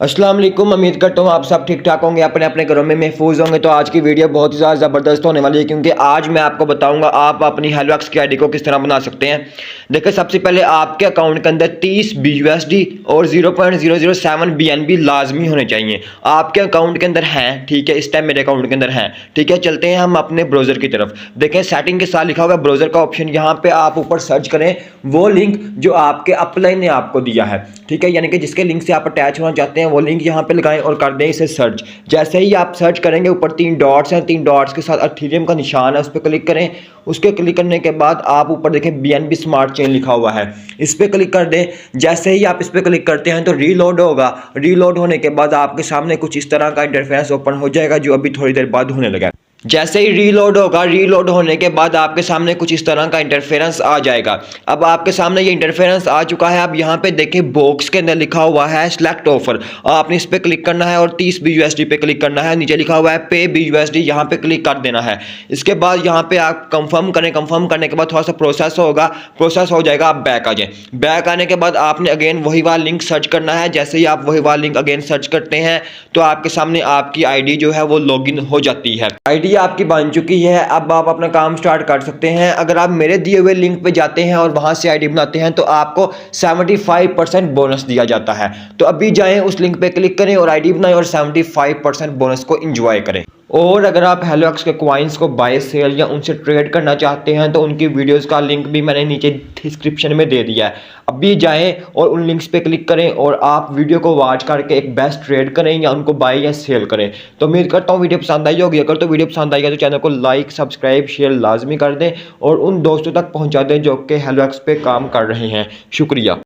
अस्सलाम वालेकुम। उम्मीद करता हूँ आप सब ठीक ठाक होंगे, अपने अपने घरों में महफूज होंगे। तो आज की वीडियो बहुत ही ज़्यादा ज़बरदस्त होने वाली है, क्योंकि आज मैं आपको बताऊंगा आप अपनी हेलोएक्स की आईडी को किस तरह बना सकते हैं। देखिए, सबसे पहले आपके अकाउंट के अंदर 30 BUSD और 0.007 BNB लाजमी होने चाहिए। आपके अकाउंट के अंदर हैं, ठीक है। इस टाइम मेरे अकाउंट के अंदर हैं, ठीक है। चलते हैं हम अपने ब्राउज़र की तरफ। देखें, सेटिंग के साथ लिखा होगा ब्राउज़र का ऑप्शन, यहाँ पे आप ऊपर सर्च करें वो लिंक जो आपके अपलाइन ने आपको दिया है, ठीक है। यानी कि जिसके लिंक से आप अटैच होना चाहते हैं वो लिंक यहाँ पे लगाएं और कर दें इसे सर्च। जैसे ही आप सर्च करेंगे, ऊपर 3 डॉट्स हैं, 3 डॉट्स के साथ अथेरियम का निशान है, उस पर क्लिक करें। उसके क्लिक करने के बाद आप ऊपर देखें BNB स्मार्ट चेन लिखा हुआ है, इस पर क्लिक कर दें। जैसे ही आप इस पर क्लिक करते हैं तो रीलोड होगा। रीलोड होने के बाद आपके सामने कुछ इस तरह का इंटरफेस ओपन हो जाएगा, जो अभी थोड़ी देर बाद होने लगा। जैसे ही रीलोड होगा, रीलोड होने के बाद आपके सामने कुछ इस तरह का इंटरफेरेंस आ जाएगा। अब आपके सामने ये इंटरफेरेंस आ चुका है। अब यहाँ पे देखें बॉक्स के अंदर लिखा हुआ है सिलेक्ट ऑफर, आपने इस पे क्लिक करना है और 30 BUSD पे क्लिक करना है। नीचे लिखा हुआ है पे BUSD, यहाँ पे क्लिक कर देना है। इसके बाद यहाँ पे आप कंफर्म करें। कंफर्म करने के बाद थोड़ा सा प्रोसेस होगा, प्रोसेस हो जाएगा, आप बैक आ जाए। बैक आने के बाद आपने अगेन वही वाला लिंक सर्च करना है। जैसे ही आप वही वाला लिंक अगेन सर्च करते हैं तो आपके सामने आपकी आईडी जो है वो लॉगिन हो जाती है। आईडी आपकी बन चुकी है। अब आप अपना काम स्टार्ट कर सकते हैं। अगर आप मेरे दिए हुए लिंक पे जाते हैं और वहां से आईडी बनाते हैं तो आपको 75% बोनस दिया जाता है। तो अभी जाएं, उस लिंक पे क्लिक करें और आईडी बनाएं और 75% बोनस को एंजॉय करें। और अगर आप हेलोएक्स के कॉइन्स को बाय सेल या उनसे ट्रेड करना चाहते हैं तो उनकी वीडियोस का लिंक भी मैंने नीचे डिस्क्रिप्शन में दे दिया है। अभी जाएं और उन लिंक्स पे क्लिक करें और आप वीडियो को वॉच करके एक बेस्ट ट्रेड करें या उनको बाय या सेल करें। तो उम्मीद करता हूँ वीडियो पसंद आई होगी। अगर तो वीडियो पसंद आई है तो चैनल को लाइक, सब्सक्राइब, शेयर लाजमी कर दें और उन दोस्तों तक पहुँचा दें जो कि हेलोएक्स पे काम कर रहे हैं। शुक्रिया।